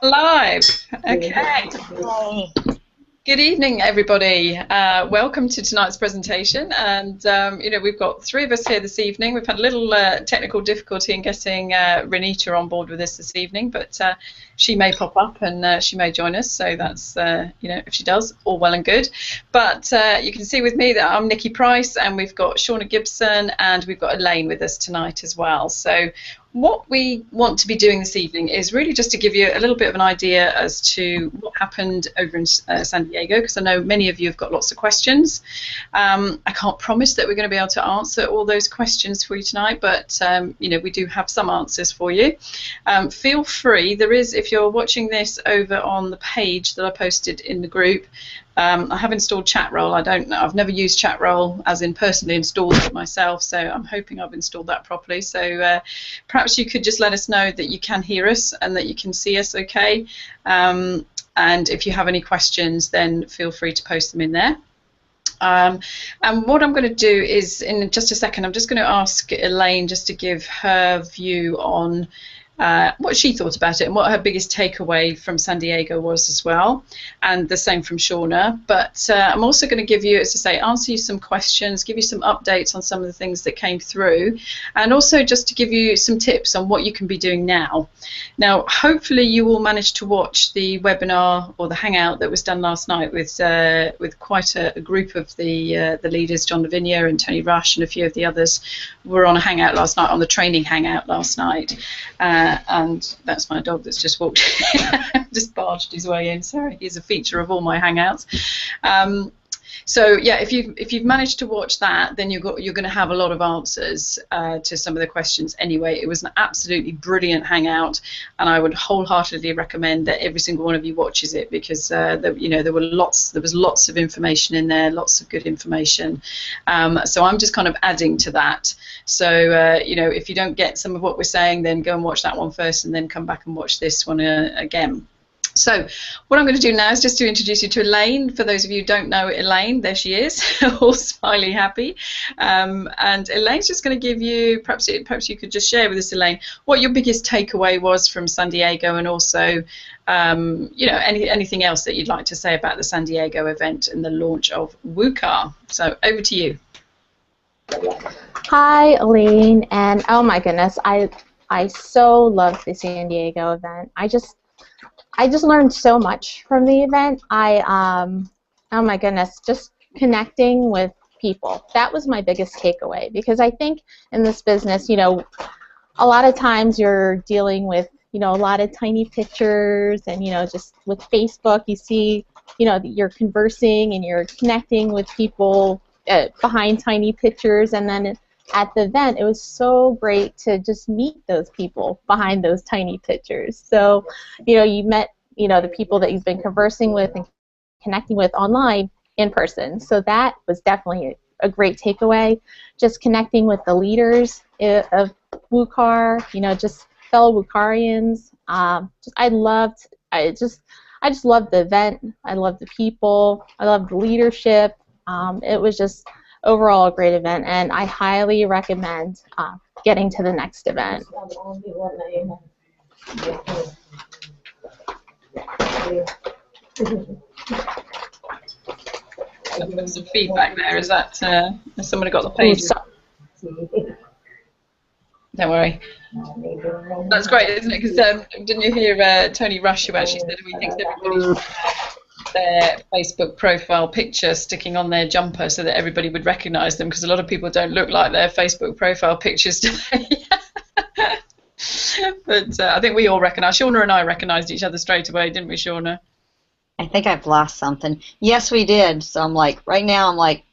Live. Okay. Hi. Good evening, everybody. Welcome to tonight's presentation. And, we've got three of us here this evening. We've had a little technical difficulty in getting Renita on board with us this evening, but she may pop up and she may join us. So that's, if she does, all well and good. But you can see with me that I'm Nikki Price, and we've got Shauna Gibson, and we've got Elaine with us tonight as well. So what we want to be doing this evening is really just to give you a little bit of an idea as to what happened over in San Diego, because I know many of you have got lots of questions. I can't promise that we're going to be able to answer all those questions for you tonight, but we do have some answers for you. Feel free, if you're watching this over on the page that I posted in the group, I have installed Chatroll. I've never used Chatroll as in personally installed it myself, so I'm hoping I've installed that properly. So perhaps you could just let us know that you can hear us and that you can see us okay. And if you have any questions, then feel free to post them in there. And what I'm going to do is, in just a second, I'm just going to ask Elaine just to give her view on what she thought about it and what her biggest takeaway from San Diego was as well, and the same from Shauna. But I'm also going to give you, as I say, answer you some questions, give you some updates on some of the things that came through, and also just to give you some tips on what you can be doing now. Now, hopefully you will manage to watch the webinar or the hangout that was done last night with quite a group of the leaders. John Lavinia and Tony Rush and a few of the others were on a hangout last night, on the training hangout last night. And that's my dog that's just walked, just barged his way in. Sorry, he's a feature of all my hangouts. So yeah, if you've managed to watch that, then you're going to have a lot of answers to some of the questions. Anyway, it was an absolutely brilliant hangout, and I would wholeheartedly recommend that every single one of you watches it, because there was lots of information in there, lots of good information. So I'm just kind of adding to that. So if you don't get some of what we're saying, then go and watch that one first, and then come back and watch this one again. So what I'm going to do now is just to introduce you to Elaine. For those of you who don't know Elaine, there she is, all smiley happy. And Elaine's just going to give you, perhaps you could just share with us, Elaine, what your biggest takeaway was from San Diego, and also anything else that you'd like to say about the San Diego event and the launch of Wukar. So over to you. Hi, Elaine, and oh my goodness, I so loved the San Diego event. I just learned so much from the event. Oh my goodness, just connecting with people. That was my biggest takeaway, because I think in this business, a lot of times you're dealing with, a lot of tiny pictures, and, just with Facebook, you see, you're conversing and you're connecting with people behind tiny pictures, and then at the event, it was so great to just meet those people behind those tiny pictures. So, you met, the people that you've been conversing with and connecting with online in person. So that was definitely a great takeaway. Just connecting with the leaders of Wukar, just fellow Wukarians. I just loved the event. I loved the people. I loved the leadership. It was just overall a great event, and I highly recommend getting to the next event. Some feedback there. Is that has somebody got the page? Don't worry. That's great, isn't it? Because didn't you hear Tony Rush, who actually said he thinks everybody should have their Facebook profile picture sticking on their jumper so that everybody would recognise them, because a lot of people don't look like their Facebook profile pictures today. But I think we all recognise. Shauna and I recognised each other straight away, didn't we, Shauna? I think I've lost something. Yes, we did. So I'm like, right now I'm like,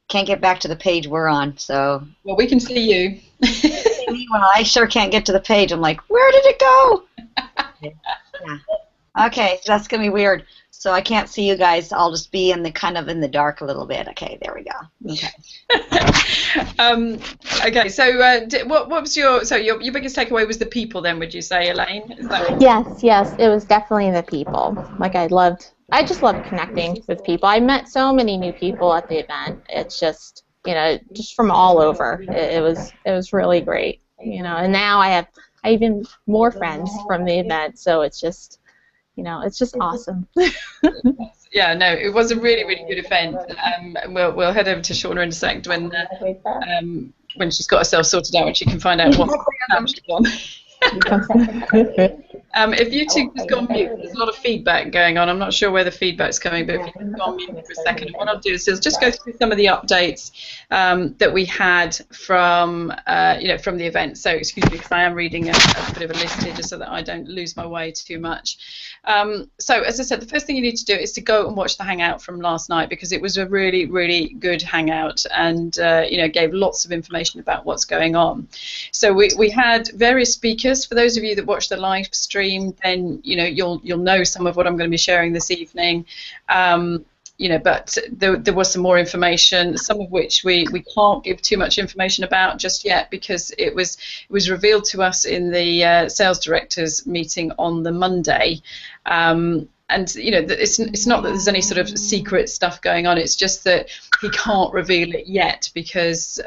can't get back to the page we're on. So. Well, we can see you. When I sure can't get to the page, I'm like, where did it go? Yeah. Okay, so that's gonna be weird. So I can't see you guys. I'll just be in the kind of in the dark a little bit. Okay, there we go. Okay. Okay. So what was your biggest takeaway was the people then? Would you say, Elaine? Is that right? Yes, it was definitely the people. Like I just loved connecting with people. I met so many new people at the event. It's just just from all over. It was really great. And now I even more friends from the event. So it's just, you know, it's just awesome. Yeah, no, it was a really, really good event. And we'll head over to Shauna in a second when she's got herself sorted out, when she can find out what tab she's on. If YouTube has gone mute, there's a lot of feedback going on. I'm not sure where the feedback's coming, but if you've gone mute for a second, what I'll do is just go through some of the updates that we had from from the event. So excuse me, because I am reading a bit of a list here just so that I don't lose my way too much. So as I said, the first thing you need to do is to go and watch the hangout from last night, because it was a really, really good hangout, and gave lots of information about what's going on. So we had various speakers. For those of you that watched the live stream, then you'll know some of what I'm going to be sharing this evening. But there was some more information, some of which we can't give too much information about just yet, because it was revealed to us in the sales directors meeting on the Monday. And it's not that there's any sort of secret stuff going on. It's just that he can't reveal it yet, because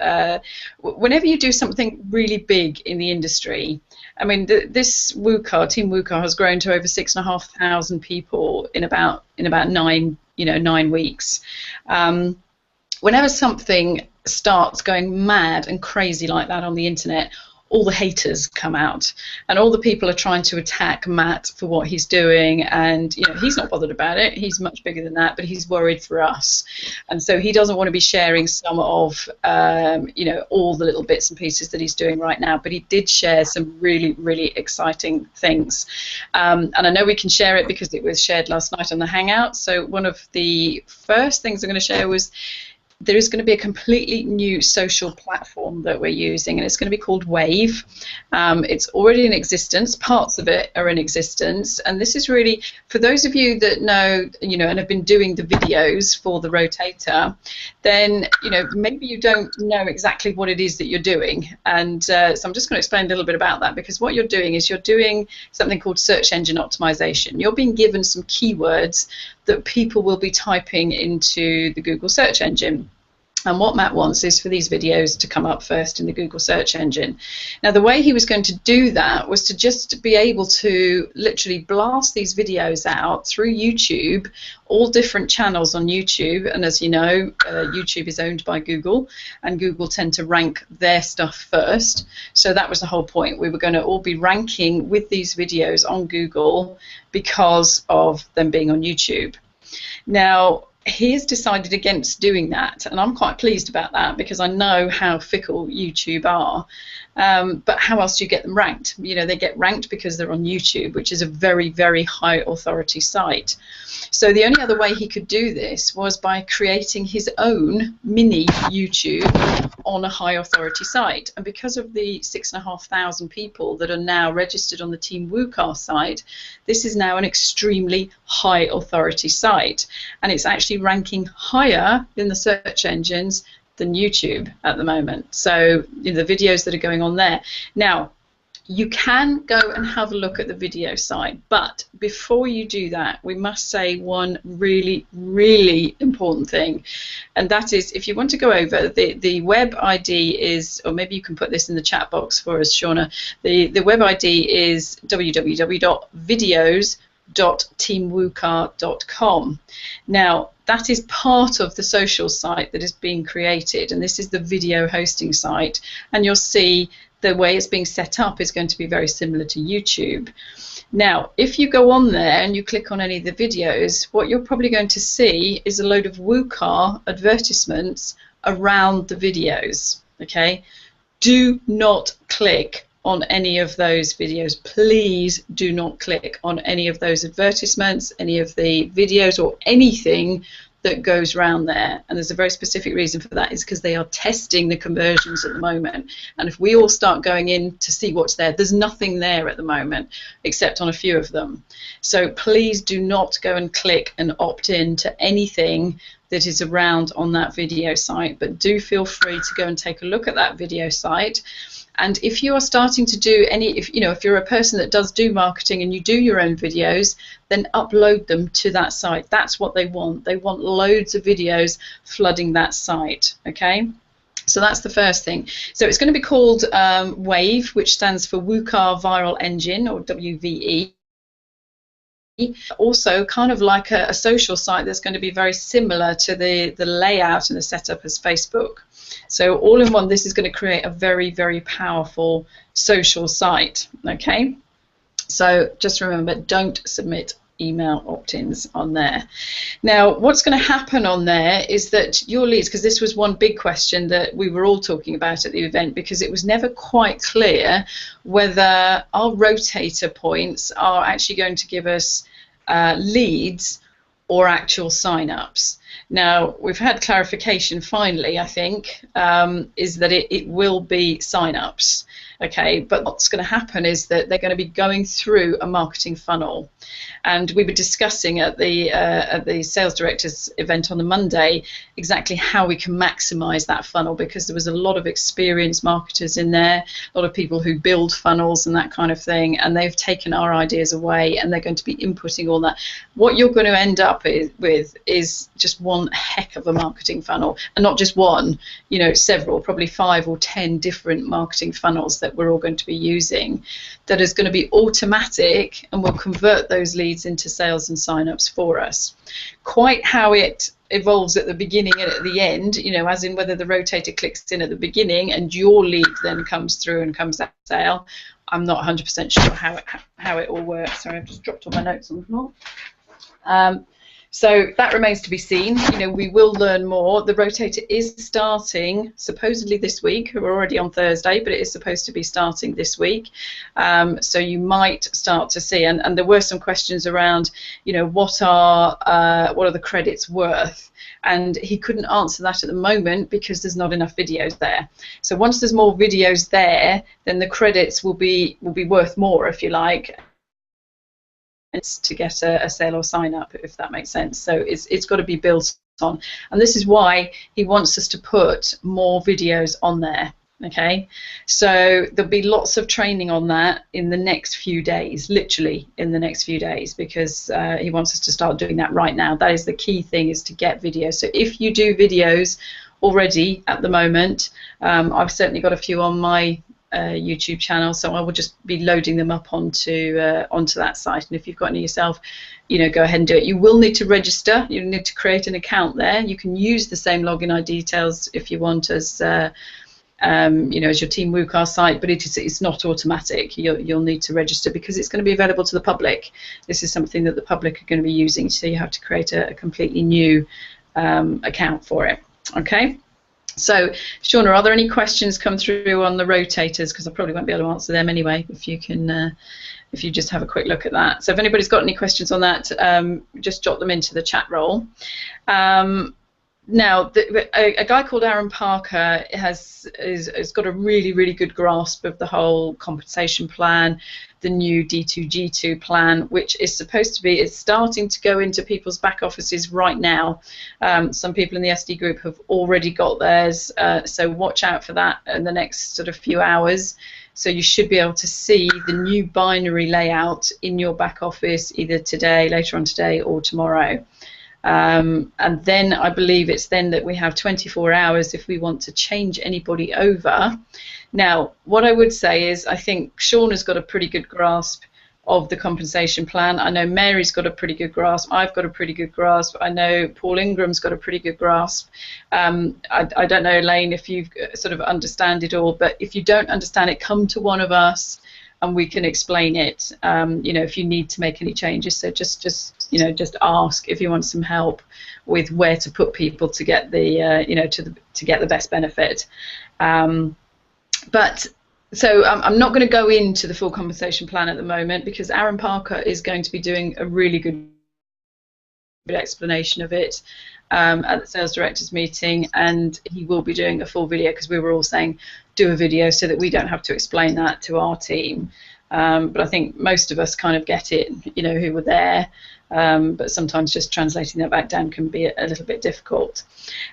whenever you do something really big in the industry, I mean, this Wukar, Team Wukar, has grown to over 6,500 people in about 9 weeks. Whenever something starts going mad and crazy like that on the internet, all the haters come out, and all the people are trying to attack Matt for what he's doing, and he's not bothered about it. He's much bigger than that, but he's worried for us, and so he doesn't want to be sharing some of all the little bits and pieces that he's doing right now. But he did share some really, really exciting things, and I know we can share it because it was shared last night on the Hangout. So one of the first things I'm going to share was, there is going to be a completely new social platform that we're using, and it's going to be called Wave. It's already in existence. Parts of it are in existence, and this is really for those of you that know, and have been doing the videos for the rotator. Then maybe you don't know exactly what it is that you're doing, and so I'm just going to explain a little bit about that, because what you're doing is you're doing something called search engine optimization. You're being given some keywords that people will be typing into the Google search engine. And what Matt wants is for these videos to come up first in the Google search engine. Now, the way he was going to do that was to just be able to literally blast these videos out through YouTube, all different channels on YouTube. And as you know, YouTube is owned by Google, and Google tend to rank their stuff first. So that was the whole point. We were going to all be ranking with these videos on Google because of them being on YouTube. Now, he has decided against doing that, and I'm quite pleased about that, because I know how fickle YouTube are. But how else do you get them ranked? They get ranked because they're on YouTube, which is a very, very high authority site. So the only other way he could do this was by creating his own mini YouTube on a high authority site. And because of the 6,500 people that are now registered on the Team Wukar site, this is now an extremely high authority site, and it's actually ranking higher in the search engines than YouTube at the moment. So the videos that are going on there. Now, you can go and have a look at the video site, but before you do that, we must say one really, really important thing, and that is, if you want to go over, the web ID is, or maybe you can put this in the chat box for us, Shauna, the web ID is www.videos.teamwukar.com. Now, that is part of the social site that is being created, and this is the video hosting site, and you'll see the way it's being set up is going to be very similar to YouTube. Now, if you go on there and you click on any of the videos, what you're probably going to see is a load of Wukar advertisements around the videos, okay? Do not click on any of those videos. Please do not click on any of those advertisements, any of the videos, or anything that goes around there. And there's a very specific reason for that, is because they are testing the conversions at the moment. And if we all start going in to see what's there, there's nothing there at the moment except on a few of them. So please do not go and click and opt in to anything that is around on that video site, but do feel free to go and take a look at that video site. And if you are starting to do any, if you're a person that does do marketing and you do your own videos, then upload them to that site. That's what they want. They want loads of videos flooding that site, okay? So that's the first thing. So it's going to be called WAVE, which stands for Wukar Viral Engine, or WVE. Also, kind of like a social site that's going to be very similar to the layout and the setup as Facebook. So all in one, this is going to create a very, very powerful social site. Okay. So just remember, don't submit email opt-ins on there. Now, what's going to happen on there is that your leads, because this was one big question that we were all talking about at the event, because it was never quite clear whether our rotator points are actually going to give us leads or actual sign-ups. Now, we've had clarification finally, I think, is that it will be sign-ups. Okay, but what's going to happen is that they're going to be going through a marketing funnel, and we were discussing at the sales directors event on the Monday exactly how we can maximize that funnel, because there was a lot of experienced marketers in there, a lot of people who build funnels and that kind of thing, and they've taken our ideas away and they're going to be inputting all that. What you're going to end up with is just one heck of a marketing funnel, and not just one, you know, several, probably 5 or 10 different marketing funnels that we're all going to be using, that is going to be automatic and will convert those leads into sales and sign-ups for us. Quite how it evolves at the beginning and at the end, you know, as in whether the rotator clicks in at the beginning and your lead then comes through and comes out sale, I'm not 100% sure how it all works. Sorry, I've just dropped all my notes on the floor. So that remains to be seen. You know, we will learn more. The rotator is starting supposedly this week. We're already on Thursday, but it is supposed to be starting this week. So you might start to see, and there were some questions around, you know, what are the credits worth? And he couldn't answer that at the moment because there's not enough videos there. So once there's more videos there, then the credits will be worth more, if you like, to get a sale or sign up, if that makes sense. So it's got to be built on, and this is why he wants us to put more videos on there. Okay, so there'll be lots of training on that in the next few days, literally in the next few days, because he wants us to start doing that right now. That is the key thing, is to get videos. So if you do videos already at the moment, I've certainly got a few on my YouTube channel, so I will just be loading them up onto that site. And if you've got any yourself, you know, go ahead and do it. You will need to register. You need to create an account there. You can use the same login ID details if you want as you know, as your Team Wukar site, but it's not automatic. You'll need to register because it's going to be available to the public. This is something that the public are going to be using, so you have to create a completely new account for it. Okay. So, Shauna, are there any questions come through on the rotators? Because I probably won't be able to answer them anyway. If you can, if you just have a quick look at that. So, if anybody's got any questions on that, just jot them into the chat roll. Now, a guy called Aaron Parker has got a really, really good grasp of the whole compensation plan, the new D2G2 plan, which is supposed to be, it's starting to go into people's back offices right now. Some people in the SD group have already got theirs, so watch out for that in the next sort of few hours. So you should be able to see the new binary layout in your back office either today, later on today, or tomorrow. And then I believe it's then that we have 24 hours if we want to change anybody over. Now, what I would say is I think Sean has got a pretty good grasp of the compensation plan. I know Mary's got a pretty good grasp. I've got a pretty good grasp. I know Paul Ingram's got a pretty good grasp. I don't know, Elaine, if you sort of understand it all, but if you don't understand it, come to one of us and we can explain it. You know, if you need to make any changes, so just you know, just ask if you want some help with where to put people to get the you know, to get the best benefit. But so I'm not going to go into the full compensation plan at the moment because Aaron Parker is going to be doing a really good explanation of it at the sales directors meeting, and he will be doing a full video because we were all saying do a video so that we don't have to explain that to our team. But I think most of us kind of get it, you know, who were there, but sometimes just translating that back down can be a little bit difficult.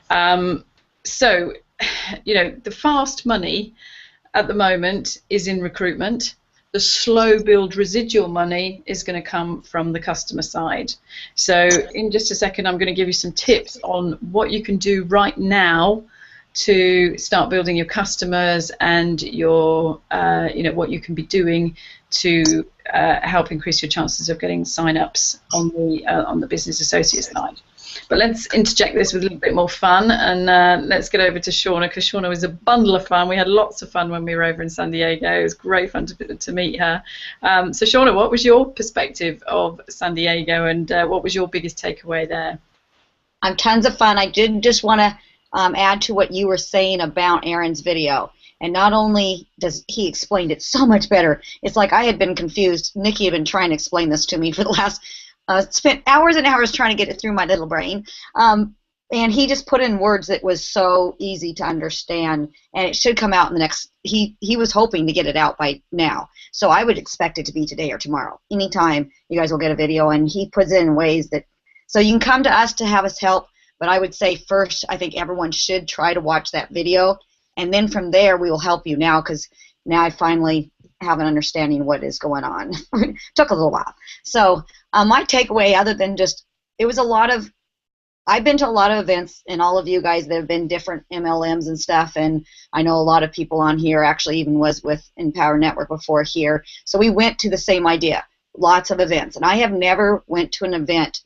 So, you know, the fast money at the moment is in recruitment. The slow build residual money is going to come from the customer side. So in just a second, I'm going to give you some tips on what you can do right now to start building your customers and your, what you can be doing to help increase your chances of getting sign-ups on the business associate side. But let's interject this with a little bit more fun, and let's get over to Shauna, because Shauna was a bundle of fun. We had lots of fun when we were over in San Diego. It was great fun to meet her. So Shauna, what was your perspective of San Diego, and what was your biggest takeaway there? Tons of fun. I did just want to add to what you were saying about Aaron's video. And not only does he explained it so much better, it's like I had been confused. Nikki had been trying to explain this to me for the last spent hours and hours trying to get it through my little brain. And he just put in words that was so easy to understand, and it should come out in the next, he was hoping to get it out by now. So I would expect it to be today or tomorrow. Anytime you guys will get a video, and he puts it in ways that, so you can come to us to have us help, but I would say first I think everyone should try to watch that video, and then from there we will help you now, because now I finally have an understanding of what is going on. Took a little while. So my takeaway, other than just, it was a lot of, I've been to a lot of events, and all of you guys that have been different MLMs and stuff, and I know a lot of people on here actually even was with Empower Network before here. So we went to the same idea, lots of events, and I have never went to an event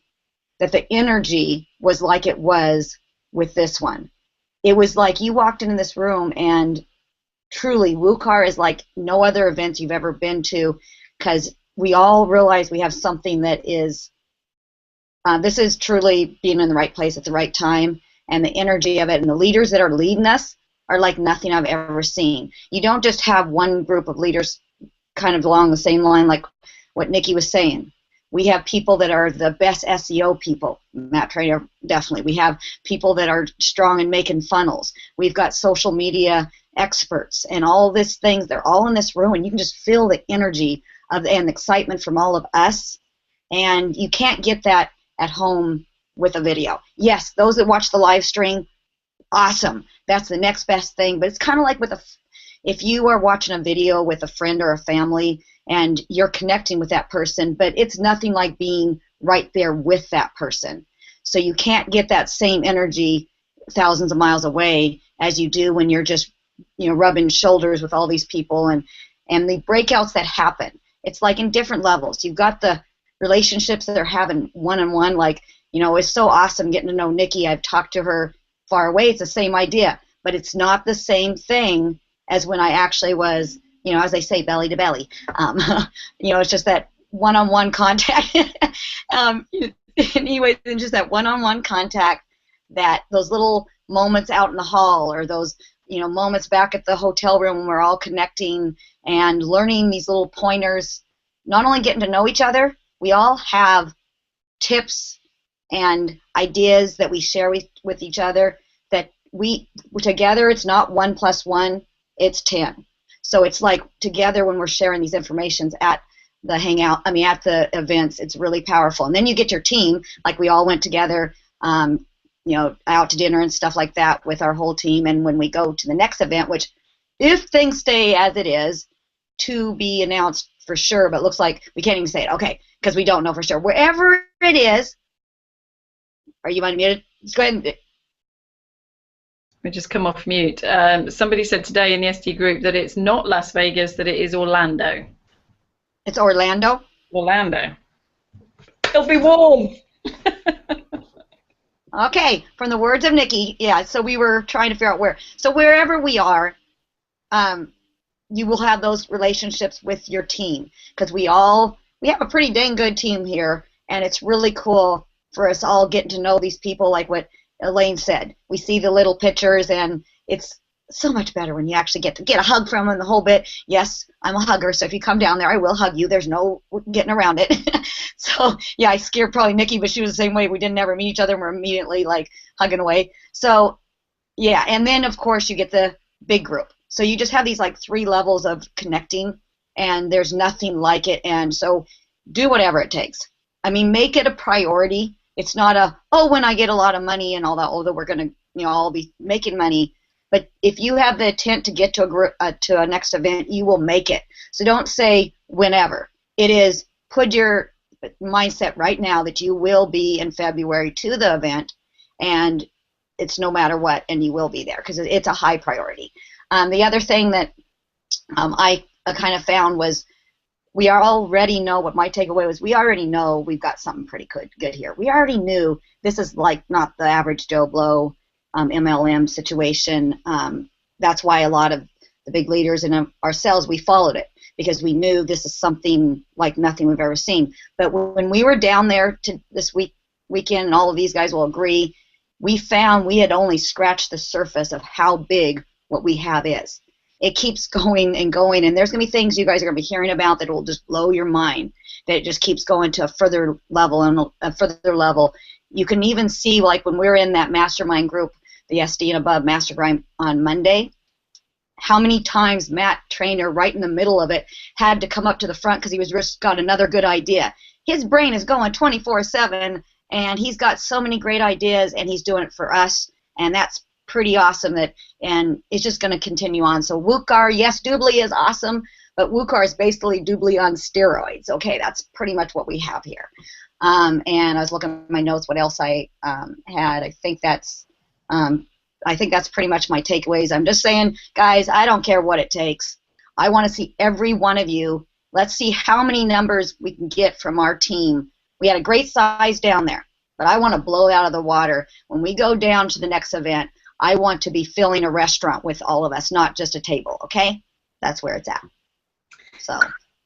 that the energy was like it was with this one. It was like you walked into this room, and truly, Wukar is like no other event you've ever been to, because we all realize we have something that is, this is truly being in the right place at the right time, and the energy of it, and the leaders that are leading us are like nothing I've ever seen. You don't just have one group of leaders kind of along the same line like what Nikki was saying. We have people that are the best SEO people, Matt Trainer, definitely. We have people that are strong in making funnels. We've got social media experts and all these things. They're all in this room, and you can just feel the energy of and the excitement from all of us. And you can't get that at home with a video. Yes, those that watch the live stream, awesome. That's the next best thing. But it's kind of like with if you are watching a video with a friend or a family, and you're connecting with that person, but it's nothing like being right there with that person. So you can't get that same energy thousands of miles away as you do when you're just, rubbing shoulders with all these people, and the breakouts that happen. It's like in different levels. You've got the relationships that they're having one-on-one, like, it's so awesome getting to know Nikki. I've talked to her far away. It's the same idea, but it's not the same thing as when I actually was, as they say, belly to belly. It's just that one-on-one contact. Anyway, just that one-on-one contact, that those little moments out in the hall, or those, moments back at the hotel room when we're all connecting and learning these little pointers, not only getting to know each other, we all have tips and ideas that we share with each other, that we together, it's not 1 + 1, it's 10. So it's like together when we're sharing these informations at the hangout, at the events, it's really powerful. And then you get your team, like we all went together, out to dinner and stuff like that with our whole team. And when we go to the next event, which if things stay as it is, to be announced for sure, but looks like we can't even say it, okay, because we don't know for sure. Wherever it is, are you unmuted? Let's go ahead and... We just come off mute. Somebody said today in the SD group that it's not Las Vegas, that it is Orlando. It's Orlando? Orlando. It'll be warm. Okay, from the words of Nikki, yeah, so we were trying to figure out where. So wherever we are, you will have those relationships with your team, because we have a pretty dang good team here, and it's really cool for us all getting to know these people, like what Elaine said. We see the little pictures, and it's so much better when you actually get a hug from them, the whole bit. Yes, I'm a hugger, so if you come down there, I will hug you. There's no getting around it. So, yeah, I scared probably Nikki, but she was the same way. We didn't ever meet each other, and we're immediately, like, hugging away. So, yeah, and then, of course, you get the big group. So you just have these, like, 3 levels of connecting, and there's nothing like it. And so do whatever it takes. Make it a priority. It's not when I get a lot of money and all that, we're going to, all be making money. But if you have the intent to get to a next event, you will make it. So don't say whenever. It is, put your mindset right now that you will be in February to the event, and it's no matter what, and you will be there because it's a high priority. The other thing that I kind of found was we already know what my takeaway was. We already know we've got something pretty good here. We already knew this is like not the average Joe Blow MLM situation. That's why a lot of the big leaders and ourselves, we followed it because we knew this is something like nothing we've ever seen. But when we were down there this weekend, and all of these guys will agree, we found we had only scratched the surface of how big what we have is. It keeps going and going, and there's going to be things you guys are going to be hearing about that will just blow your mind, that it just keeps going to a further level and a further level. You can even see, like when we were in that mastermind group, the SD and above mastermind on Monday, how many times Matt Trainer, right in the middle of it, had to come up to the front because he was just got another good idea. His brain is going 24/7, and he's got so many great ideas, and he's doing it for us, and that's pretty awesome, and it's just going to continue on. So Wukar, yes, Doobly is awesome, but Wukar is basically Doobly on steroids. Okay, that's pretty much what we have here. And I was looking at my notes, what else I had. I think that's pretty much my takeaways. I'm just saying, guys, I don't care what it takes. I want to see every one of you. Let's see how many numbers we can get from our team. We had a great size down there, but I want to blow it out of the water. When we go down to the next event, I want to be filling a restaurant with all of us, not just a table, okay? That's where it's at. So,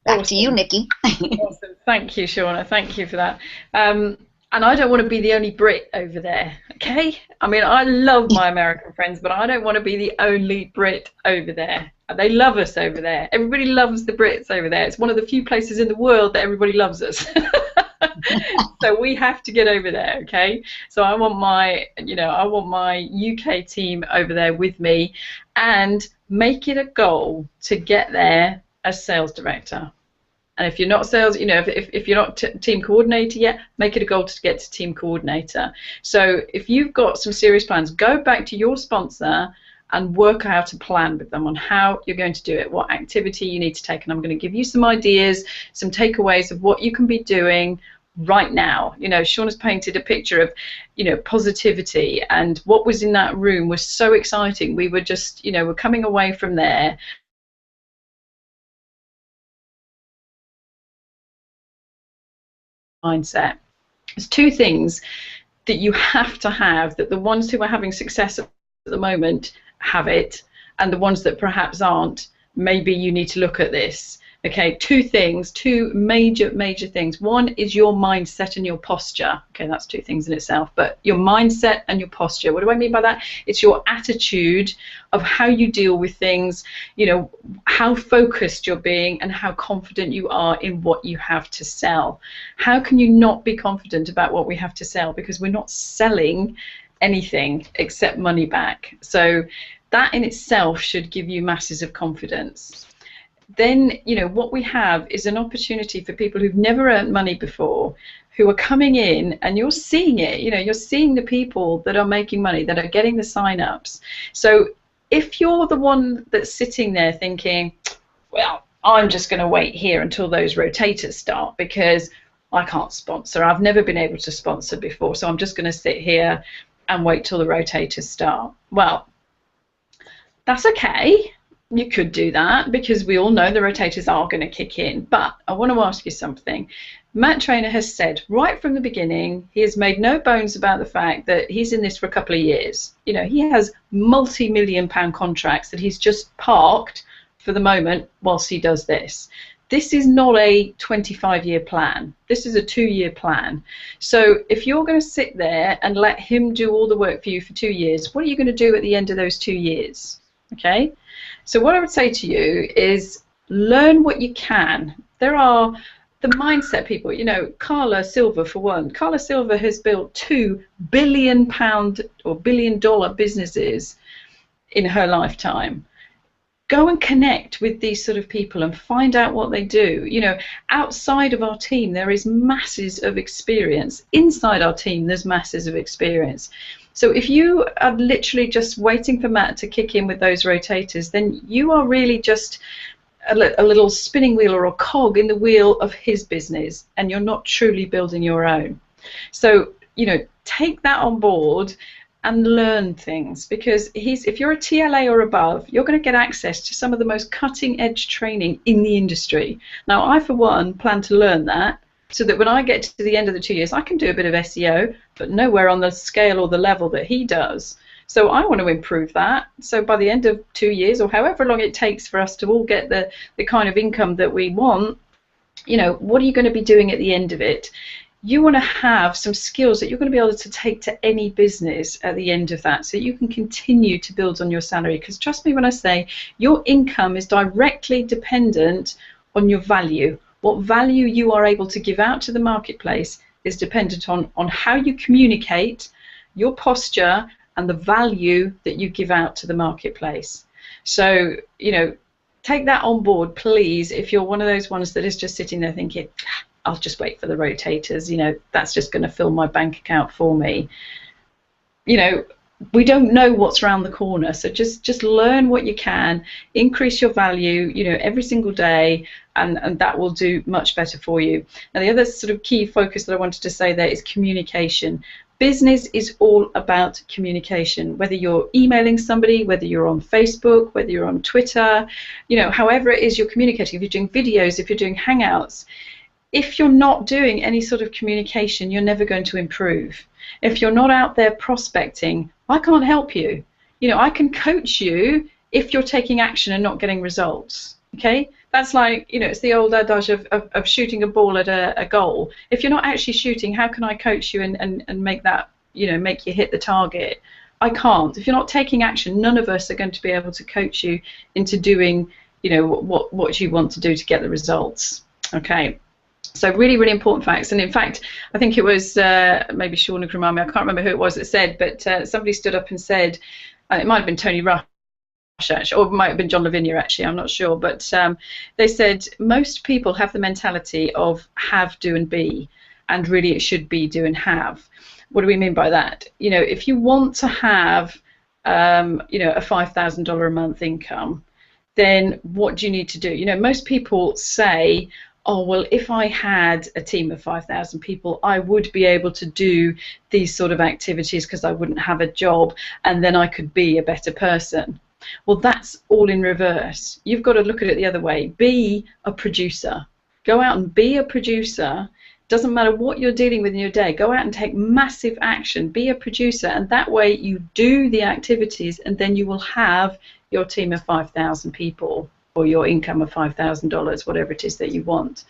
back to you, Nikki. Awesome. Thank you, Shauna. Thank you for that. And I don't want to be the only Brit over there, okay? I mean, I love my American friends, but I don't want to be the only Brit over there. They love us over there. Everybody loves the Brits over there. It's one of the few places in the world that everybody loves us. So we have to get over there, okay? So I want my UK team over there with me, and make it a goal to get there as sales director. And if you're not sales, if you're not team coordinator yet, make it a goal to get to team coordinator. So if you've got some serious plans, go back to your sponsor and work out a plan with them on how you're going to do it, what activity you need to take. And I'm going to give you some ideas, some takeaways of what you can be doing right now. Shauna's painted a picture of, positivity, and what was in that room was so exciting. We were just, we're coming away from there. Mindset. There's two things that you have to have, that the ones who are having success at the moment have it, and the ones that perhaps aren't, maybe you need to look at this. Okay, two major things. One is your mindset and your posture. Okay, that's two things in itself, but your mindset and your posture. What do I mean by that? It's your attitude of how you deal with things, how focused you're being and how confident you are in what you have to sell. How can you not be confident about what we have to sell? Because we're not selling anything except money back. So that in itself should give you masses of confidence. Then, what we have is an opportunity for people who've never earned money before, who are coming in, and you're seeing it, you're seeing the people that are making money, that are getting the sign-ups. So if you're the one that's sitting there thinking, well, I'm just going to wait here until those rotators start because I can't sponsor, I've never been able to sponsor before, so I'm just going to sit here and wait till the rotators start. Well, that's okay. You could do that because we all know the rotators are going to kick in. But I want to ask you something. Matt Trainer has said right from the beginning, he has made no bones about the fact that he's in this for a couple of years. He has multi-million-pound contracts that he's just parked for the moment whilst he does this. This is not a 25-year plan. This is a 2-year plan. So if you're going to sit there and let him do all the work for you for 2 years, what are you going to do at the end of those 2 years? Okay? So what I would say to you is learn what you can. There are the mindset people, Carla Silver for one. Carla Silver has built £2 billion or $1 billion businesses in her lifetime. Go and connect with these sort of people and find out what they do. Outside of our team, there is masses of experience. Inside our team, there's masses of experience. So if you are literally just waiting for Matt to kick in with those rotators, then you are really just a little spinning wheel or a cog in the wheel of his business, and you're not truly building your own. So, take that on board and learn things, because if you're a TLA or above, you're going to get access to some of the most cutting edge training in the industry. Now, I, for one, plan to learn that so that when I get to the end of the 2 years, I can do a bit of SEO, but nowhere on the scale or the level that he does. So I want to improve that. So by the end of 2 years, or however long it takes for us to all get the kind of income that we want, you know, what are you going to be doing at the end of it? You want to have some skills that you're going to be able to take to any business at the end of that, so you can continue to build on your salary. Because trust me when I say your income is directly dependent on your value. What value you are able to give out to the marketplace is dependent on how you communicate, your posture, and the value that you give out to the marketplace. So, you know, take that on board, please, if you're one of those ones that is just sitting there thinking, I'll just wait for the rotators, you know, that's just going to fill my bank account for me. You know, we don't know what's around the corner, so just learn what you can, increase your value, you know, every single day, and that will do much better for you. Now, the other sort of key focus that I wanted to say there is communication. Business is all about communication, whether you're emailing somebody, whether you're on Facebook, whether you're on Twitter, you know, however it is you're communicating, if you're doing videos, if you're doing Hangouts. If you're not doing any sort of communication, you're never going to improve. If you're not out there prospecting, I can't help you. You know, I can coach you if you're taking action and not getting results. Okay? That's like, you know, it's the old adage of shooting a ball at a goal. If you're not actually shooting, how can I coach you and make that, you know, make you hit the target? I can't. If you're not taking action, none of us are going to be able to coach you into doing, you know, what you want to do to get the results. Okay? So really, really important facts. And in fact, I think it was maybe Sean who can remind me, I can't remember who it was that said, but somebody stood up and said, it might have been Tony Rush, actually, or it might have been John Lavinia, actually, I'm not sure, but they said most people have the mentality of have, do, and be, and really it should be do and have. What do we mean by that? You know, if you want to have, you know, a $5,000 a month income, then what do you need to do? You know, most people say, oh, well, if I had a team of 5,000 people, I would be able to do these sort of activities because I wouldn't have a job, and then I could be a better person. Well, that's all in reverse. You've got to look at it the other way. Be a producer. Go out and be a producer. Doesn't matter what you're dealing with in your day. Go out and take massive action. Be a producer, and that way you do the activities, and then you will have your team of 5,000 people, or your income of $5,000, whatever it is that you want.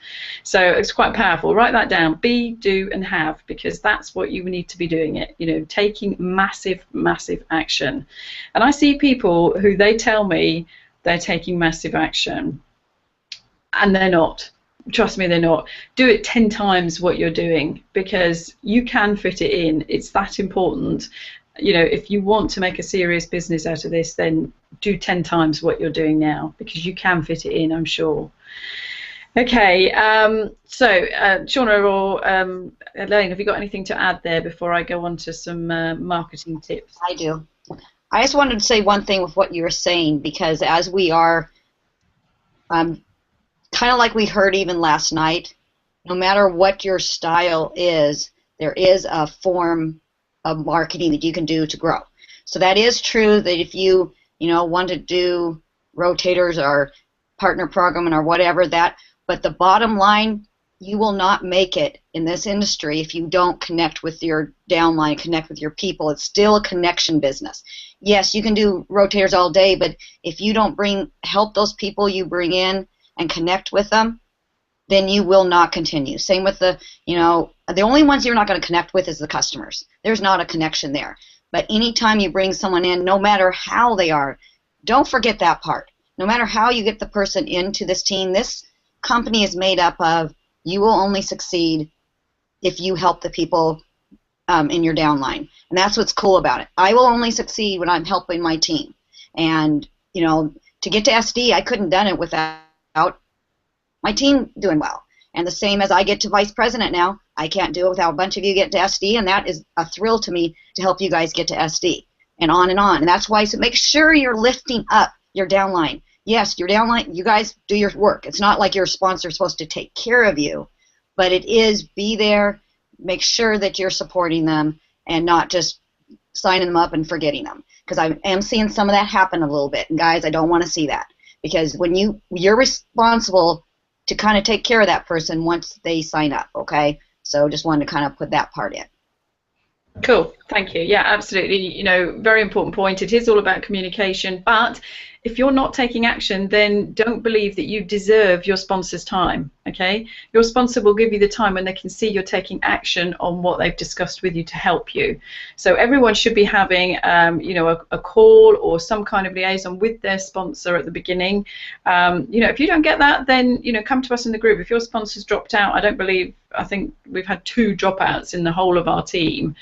So it's quite powerful. Write that down. Be, do, and have, because that's what you need to be doing it. You know, taking massive, massive action. And I see people who they tell me they're taking massive action, and they're not. Trust me, they're not. Do it 10 times what you're doing, because you can fit it in. It's that important. You know, if you want to make a serious business out of this, then do 10 times what you're doing now, because you can fit it in, I'm sure. Okay, so Shauna or Elaine, have you got anything to add there before I go on to some marketing tips? I do. I just wanted to say one thing with what you were saying, because as we are, kind of like we heard even last night, no matter what your style is, there is a form of marketing that you can do to grow. So that is true that if you want to do rotators or partner programming or whatever that, but the bottom line, you will not make it in this industry if you don't connect with your downline, connect with your people. It's still a connection business. Yes, you can do rotators all day, but if you don't help those people you bring in and connect with them, then you will not continue. Same with the only ones you're not going to connect with is the customers. There's not a connection there. But anytime you bring someone in, no matter how they are, don't forget that part. No matter how you get the person into this team, this company is made up of, you will only succeed if you help the people in your downline. And that's what's cool about it. I will only succeed when I'm helping my team. And, to get to SD, I couldn't have done it without my team doing well. And the same as I get to vice president now, I can't do it without a bunch of you get to SD, and that is a thrill to me to help you guys get to SD, and on and on. And that's why, so make sure you're lifting up your downline. Yes, your downline, you guys do your work. It's not like your sponsor is supposed to take care of you, but it is be there, make sure that you're supporting them, and not just signing them up and forgetting them, because I am seeing some of that happen a little bit. And guys, I don't want to see that, because when you're responsible to kind of take care of that person once they sign up, okay? So just wanted to kind of put that part in. Cool, thank you. Yeah, absolutely. You know, very important point. It is all about communication, but if you're not taking action, then don't believe that you deserve your sponsor's time, okay? Your sponsor will give you the time when they can see you're taking action on what they've discussed with you to help you. So everyone should be having, you know, a call or some kind of liaison with their sponsor at the beginning. You know, if you don't get that, then, you know, come to us in the group. If your sponsor's dropped out, I think we've had 2 dropouts in the whole of our team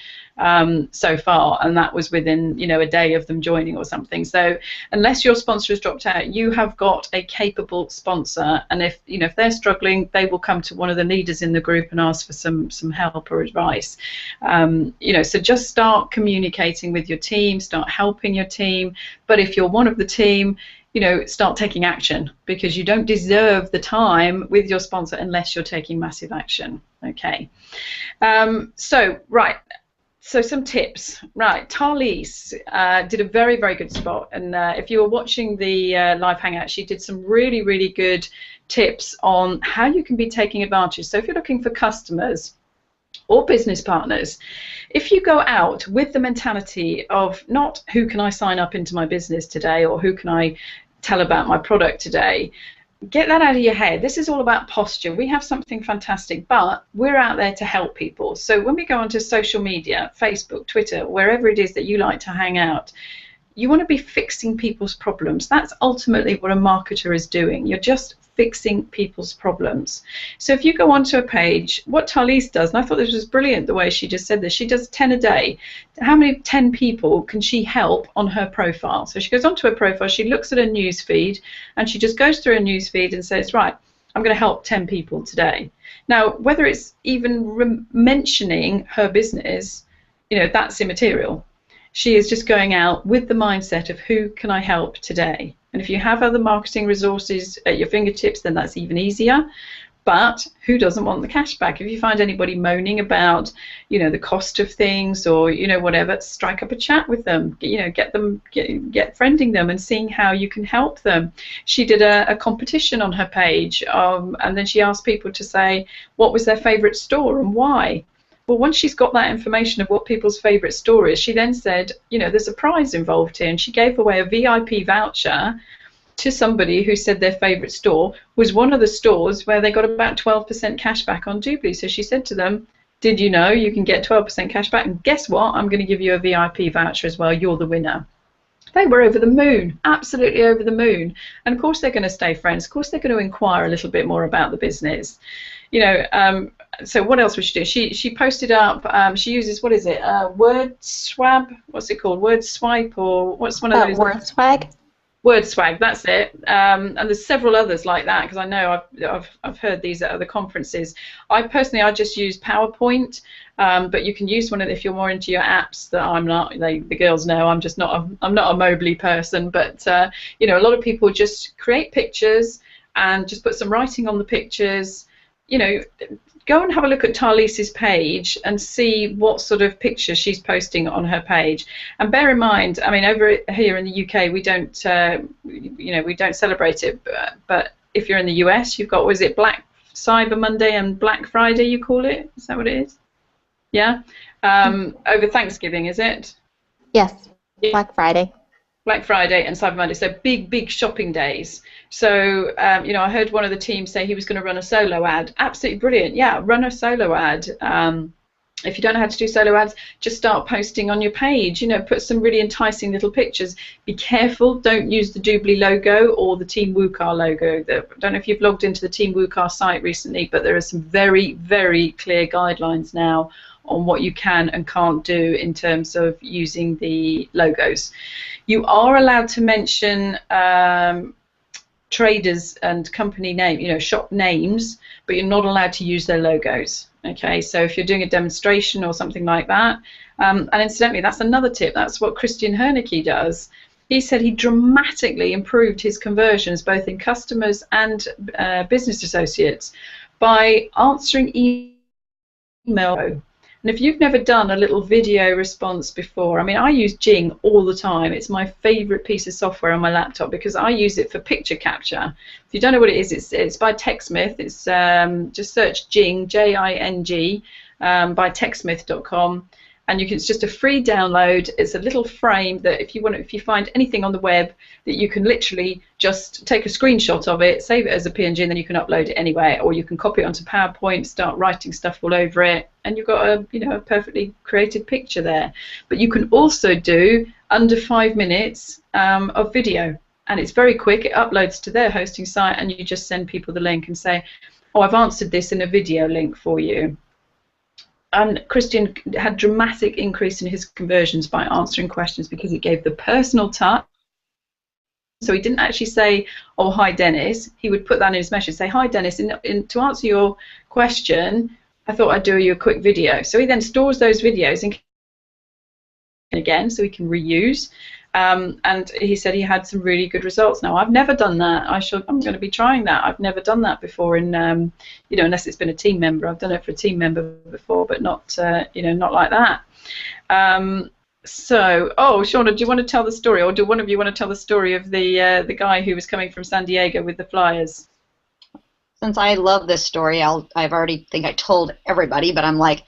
so far, and that was within, you know, a day of them joining or something. So unless your sponsor has dropped out, you have got a capable sponsor, and if, you know, if they're struggling, they will come to one of the leaders in the group and ask for some help or advice. You know, so just start communicating with your team, start helping your team. But if you're one of the team, you know, start taking action, because you don't deserve the time with your sponsor unless you're taking massive action. Okay. So right. So some tips, right? Tarlise did a very, very good spot, and if you were watching the live hangout, she did some really, really good tips on how you can be taking advantage. So if you're looking for customers or business partners, if you go out with the mentality of not who can I sign up into my business today or who can I tell about my product today, get that out of your head. This is all about posture. We have something fantastic, but we're out there to help people. So when we go onto social media, Facebook, Twitter, wherever it is that you like to hang out, you want to be fixing people's problems. That's ultimately what a marketer is doing. You're just fixing people's problems. So if you go onto a page, what Tarlise does, and I thought this was brilliant the way she just said this, she does 10 a day. How many 10 people can she help on her profile? So she goes onto her profile, she looks at her news feed, and she just goes through her news feed and says, right, I'm going to help 10 people today. Now, whether it's even mentioning her business, you know, that's immaterial. She is just going out with the mindset of who can I help today. And if you have other marketing resources at your fingertips, then that's even easier. But who doesn't want the cash back? If you find anybody moaning about, you know, the cost of things or, you know, whatever, strike up a chat with them. You know, get friending them and seeing how you can help them. She did a competition on her page, and then she asked people to say what was their favourite store and why. Well, once she's got that information of what people's favourite store is, she then said, you know, there's a prize involved here, and she gave away a VIP voucher to somebody who said their favourite store was one of the stores where they got about 12% cash back on Doobly. So she said to them, did you know you can get 12% cash back? And guess what? I'm going to give you a VIP voucher as well. You're the winner. They were over the moon, absolutely over the moon. And of course they're going to stay friends. Of course they're going to inquire a little bit more about the business. You know, so what else would she do? She posted up, she uses, what is it, Word Swab? What's it called? Word Swipe, or what's one of those? Word Swag. Word Swag, that's it. And there's several others like that, because I know I've heard these at other conferences. I just use PowerPoint, but you can use one of, if you're more into your apps. That I'm not. The girls know I'm just not. I'm not a Mobley person, but you know, a lot of people just create pictures and just put some writing on the pictures. You know, go and have a look at Tarlise's page and see what sort of pictures she's posting on her page. And bear in mind, I mean, over here in the UK, we don't, you know, we don't celebrate it. But if you're in the US, you've got, was it Black Cyber Monday and Black Friday? You call it? Is that what it is? Yeah. Over Thanksgiving, is it? Yes. Black Friday. Black Friday and Cyber Monday, so big shopping days. So, you know, I heard one of the team say he was going to run a solo ad. Absolutely brilliant. Yeah, run a solo ad. If you don't know how to do solo ads, just start posting on your page. You know, put some really enticing little pictures. Be careful, don't use the Doobly logo or the Team Wukar logo. I don't know if you've logged into the Team Wukar site recently, but there are some very, very clear guidelines now on what you can and can't do in terms of using the logos. You are allowed to mention traders and company name, you know, shop names, but you're not allowed to use their logos. Okay, so if you're doing a demonstration or something like that, and incidentally, that's another tip. That's what Christian Herneke does. He said he dramatically improved his conversions, both in customers and business associates, by answering email And if you've never done a little video response before, I mean, I use Jing all the time. It's my favorite piece of software on my laptop because I use it for picture capture. If you don't know what it is, it's by TechSmith. It's just search Jing, Jing, by techsmith.com. And it's just a free download. It's a little frame that if you find anything on the web, that you can literally just take a screenshot of it, save it as a PNG, and then you can upload it anywhere, or you can copy it onto PowerPoint, start writing stuff all over it, and you've got a perfectly created picture there. But you can also do under 5 minutes of video, and it's very quick. It uploads to their hosting site, and you just send people the link and say, "Oh, I've answered this in a video link for you." And Christian had dramatic increase in his conversions by answering questions because it gave the personal touch. So he didn't actually say, "Oh, hi, Dennis." He would put that in his message, say, "Hi, Dennis, to answer your question, I thought I'd do you a quick video." So he then stores those videos again so he can reuse. And he said he had some really good results. Now, I've never done that. I'm going to be trying that. I've never done that before in, unless it's been a team member. I've done it for a team member before, but not, not like that. Shauna, do you want to tell the story, or do one of you want to tell the story of the guy who was coming from San Diego with the flyers? Since I love this story, I've already think I told everybody, but I'm like,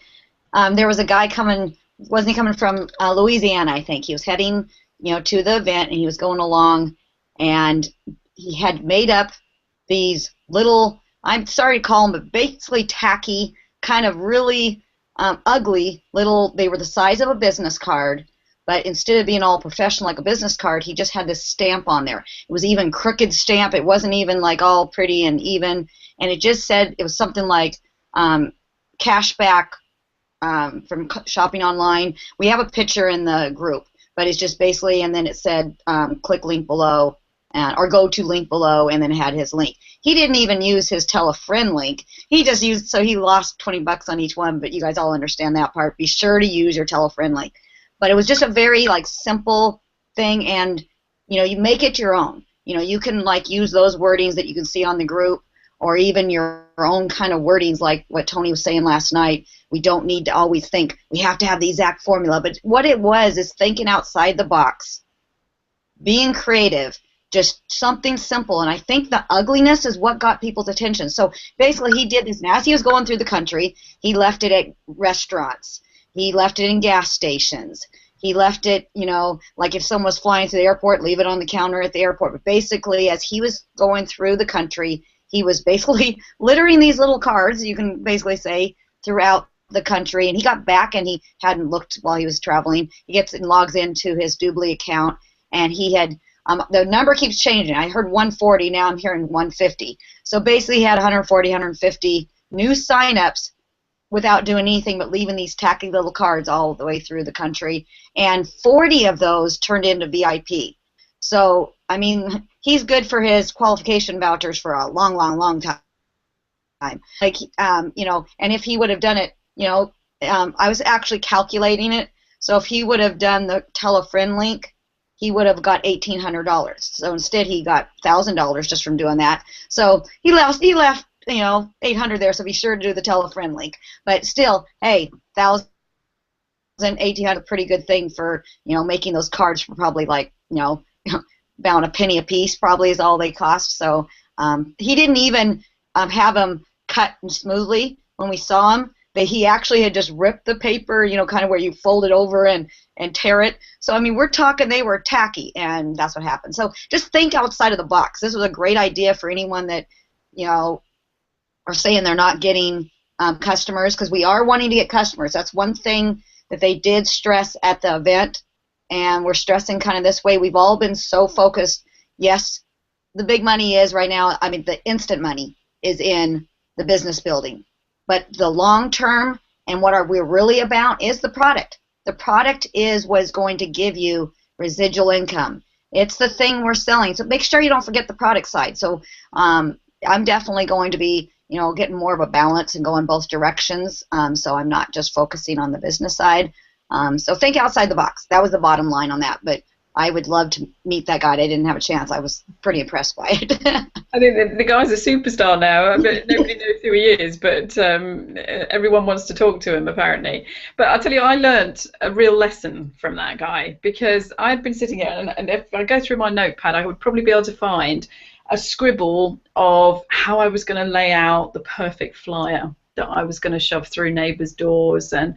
there was a guy coming. Wasn't he coming from Louisiana? I think he was heading to the event, and he was going along, and he had made up these little, I'm sorry to call them, but basically tacky, kind of really ugly little, they were the size of a business card, but instead of being all professional like a business card, he just had this stamp on there. It was even crooked stamp. It wasn't even like all pretty and even, and it just said, it was something like cashback from shopping online. We have a picture in the group, but it's just basically, and then it said click link below, or go to link below, and then it had his link. He didn't even use his tell a friend link. He just used, so he lost $20 on each one, but you guys all understand that part. Be sure to use your tell a friend link. But it was just a very simple thing, and you make it your own. You can use those wordings that you can see on the group, or even your own kind of wordings, like what Tony was saying last night. We don't need to always think we have to have the exact formula, but what it was is thinking outside the box, being creative, just something simple. And I think the ugliness is what got people's attention. So basically he did this, and as he was going through the country, he left it at restaurants, he left it in gas stations, he left it, like if someone was flying to the airport, leave it on the counter at the airport. But basically, as he was going through the country, he was basically littering these little cards, you can basically say, throughout the country. And he got back, and he hadn't looked while he was traveling. He gets and logs into his Doobly account, and he had the number keeps changing. I heard 140, now I'm hearing 150. So basically he had 140, 150 new signups without doing anything but leaving these tacky little cards all the way through the country, and 40 of those turned into VIP. So, I mean, he's good for his qualification vouchers for a long, long, long time. And if he would have done it, I was actually calculating it. So if he would have done the tell a friend link, he would have got $1,800. So instead, he got $1,000 just from doing that. So he left, $800 there. So be sure to do the tell a friend link. But still, hey, $1,000, $1,800, a pretty good thing for making those cards for probably about a penny a piece. Probably is all they cost. So he didn't even have them cut smoothly when we saw him. That he actually had just ripped the paper, kind of where you fold it over and tear it. So, I mean, we're talking they were tacky, and that's what happened. So just think outside of the box. This was a great idea for anyone that, are saying they're not getting customers, because we are wanting to get customers. That's one thing that they did stress at the event, and we're stressing kind of this way. We've all been so focused. Yes, the big money is right now, the instant money is in the business building. But the long term and what we're really about is the product. The product is what is going to give you residual income. It's the thing we're selling. So make sure you don't forget the product side. So I'm definitely going to be, getting more of a balance and go in both directions. So I'm not just focusing on the business side. So think outside the box. That was the bottom line on that. But I would love to meet that guy. I didn't have a chance. I was pretty impressed by it. I think the guy's a superstar now. I mean, nobody knows who he is, but everyone wants to talk to him, apparently. But I'll tell you, I learnt a real lesson from that guy, because I'd been sitting here, and if I go through my notepad, I would probably be able to find a scribble of how I was going to lay out the perfect flyer that I was going to shove through neighbours' doors, and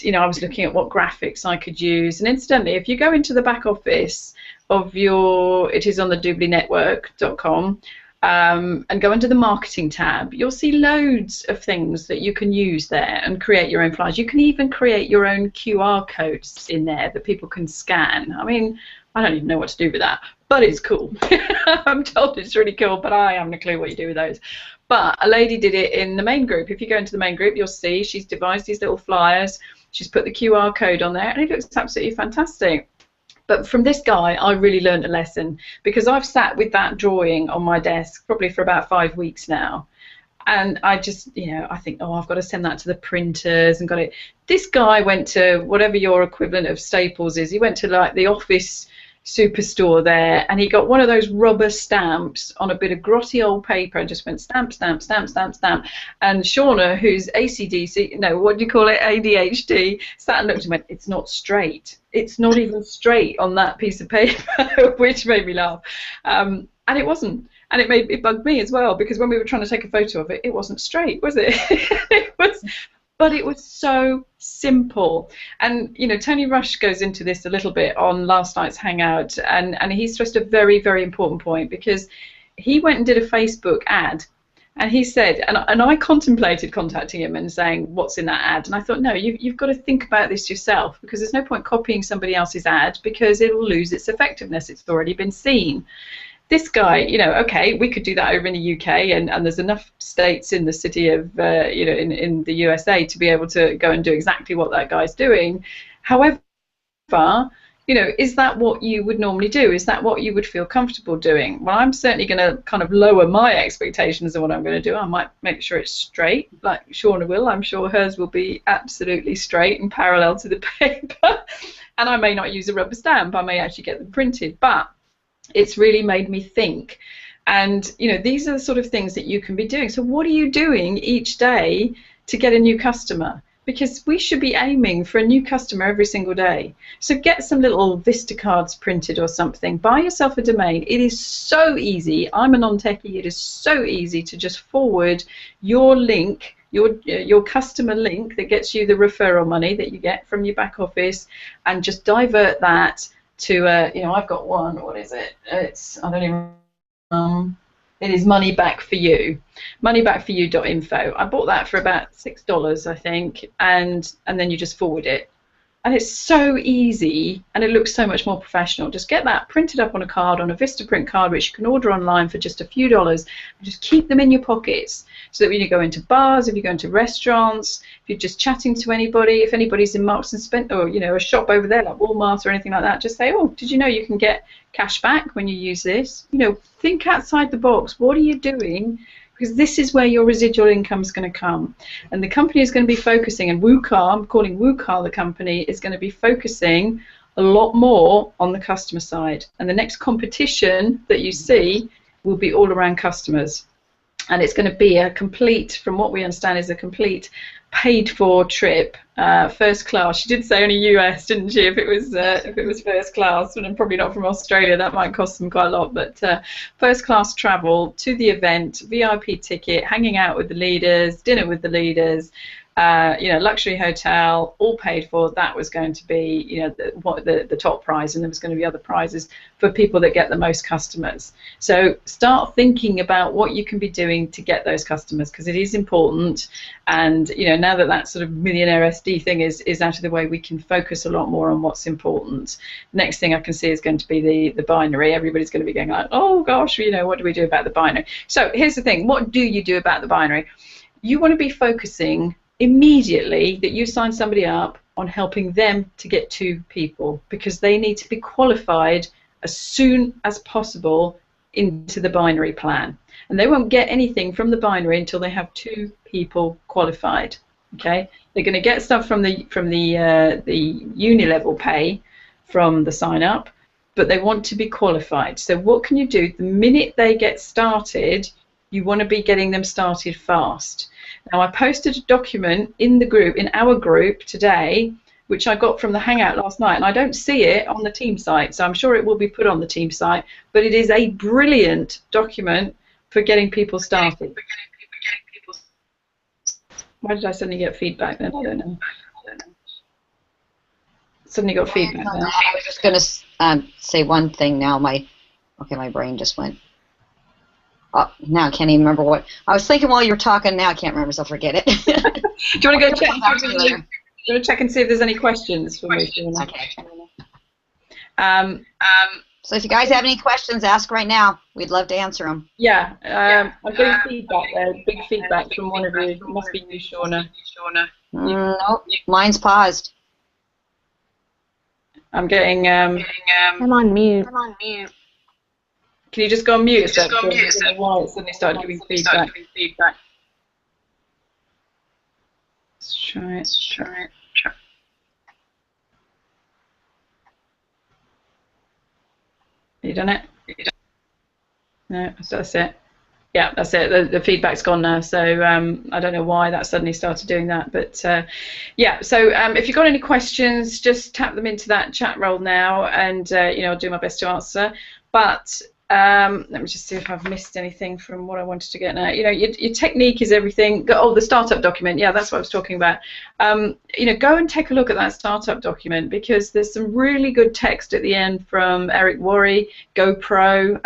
you know, I was looking at what graphics I could use. And incidentally, if you go into the back office of your, it is on the dublinetwork.com, and go into the marketing tab, you'll see loads of things that you can use there and create your own flyers. You can even create your own QR codes in there that people can scan. I mean, I don't even know what to do with that, but it's cool. I'm told it's really cool, but I haven't a clue what you do with those. But a lady did it in the main group. If you go into the main group, you'll see she's devised these little flyers. She's put the QR code on there, and it looks absolutely fantastic. But from this guy, I really learned a lesson, because I've sat with that drawing on my desk probably for about 5 weeks now. And I just, you know, I think, oh, I've got to send that to the printers and got it. This guy went to whatever your equivalent of Staples is. He went to like the Office Superstore there, and he got one of those rubber stamps on a bit of grotty old paper and just went stamp, stamp, stamp, stamp, stamp. And Shauna, who's ACDC, no, what do you call it, ADHD, sat and looked and went, it's not straight. It's not even straight on that piece of paper, which made me laugh. And it wasn't. And it bugged me as well, because when we were trying to take a photo of it, it wasn't straight, was it? But it was so simple. And, you know, Tony Rush goes into this a little bit on last night's Hangout, and he stressed a very, very important point, because he went and did a Facebook ad, and he said, and I contemplated contacting him and saying, what's in that ad? And I thought, no, you've got to think about this yourself, because there's no point copying somebody else's ad, because it'll lose its effectiveness. It's already been seen. This guy, you know, okay, we could do that over in the UK, and there's enough states in the city of, you know, in the USA to be able to go and do exactly what that guy's doing. However, you know, is that what you would normally do? Is that what you would feel comfortable doing? Well, I'm certainly going to kind of lower my expectations of what I'm going to do. I might make sure it's straight, like Shauna will. I'm sure hers will be absolutely straight and parallel to the paper. And I may not use a rubber stamp. I may actually get them printed, but it's really made me think. And you know, these are the sort of things that you can be doing. So what are you doing each day to get a new customer? Because we should be aiming for a new customer every single day. So get some little Vista cards printed or something. Buy yourself a domain. It is so easy. I'm a non-techie. It is so easy to just forward your link, your customer link that gets you the referral money that you get from your back office, and just divert that to, you know, I've got one. What is it? It's, I don't even. It is Money Back For You, moneybackforyou.info. I bought that for about $6, I think, and then you just forward it. And it's so easy, and it looks so much more professional. Just get that printed up on a card, on a Vistaprint card, which you can order online for just a few dollars, and just keep them in your pockets, so that when you go into bars, if you go into restaurants, if you're just chatting to anybody, if anybody's in Marks and Spencer, or you know, a shop over there like Walmart or anything like that, just say, oh, did you know you can get cash back when you use this? You know, think outside the box. What are you doing? Because this is where your residual income is going to come. And the company is going to be focusing, and Wukar, I'm calling Wukar the company, is going to be focusing a lot more on the customer side. And the next competition that you see will be all around customers. And it's going to be a complete, from what we understand, is a complete paid-for trip, first class. She did say only US, didn't she? If it was first class, and probably not from Australia, that might cost them quite a lot. But first class travel to the event, VIP ticket, hanging out with the leaders, dinner with the leaders. You know, luxury hotel, all paid for. That was going to be, you know, the top prize, and there was going to be other prizes for people that get the most customers. So start thinking about what you can be doing to get those customers, because it is important. And you know, now that that sort of millionaire SD thing is out of the way, we can focus a lot more on what's important. Next thing I can see is going to be the binary. Everybody's going to be going like, oh gosh, you know, what do we do about the binary? So here's the thing: what do you do about the binary? You want to be focusing immediately that you sign somebody up on helping them to get 2 people, because they need to be qualified as soon as possible into the binary plan, and they won't get anything from the binary until they have 2 people qualified. Okay, they're going to get stuff from the uni level pay from the sign up, but they want to be qualified. So what can you do? The minute they get started, you want to be getting them started fast. Now, I posted a document in the group, in our group today, which I got from the Hangout last night, and I don't see it on the team site, so I'm sure it will be put on the team site, but it is a brilliant document for getting people started. Why did I suddenly get feedback then? I don't know. Suddenly got feedback then. I was just going to say one thing now. My brain just went. Oh, now I can't even remember what I was thinking while you were talking. Now I can't remember, so forget it. Do you want to go check? Do you want to check and see if there's any questions for me? Okay. So if you guys have any questions, ask right now. We'd love to answer them. Yeah, I'm getting feedback there. Big feedback from one of you. It must be you, Shauna. Nope, mine's paused. I'm getting. I'm on mute. Can you just go on mute? I don't know why it suddenly started giving feedback. Let's try it. You done it? No, that's it. Yeah, that's it. The feedback's gone now, so I don't know why that suddenly started doing that, but yeah. So if you've got any questions, just tap them into that chat role now, and I'll do my best to answer. But let me just see if I've missed anything from what I wanted to get now. Your technique is everything. Oh, the startup document. Yeah, that's what I was talking about. Go and take a look at that startup document, because there's some really good text at the end from Eric Worre, GoPro.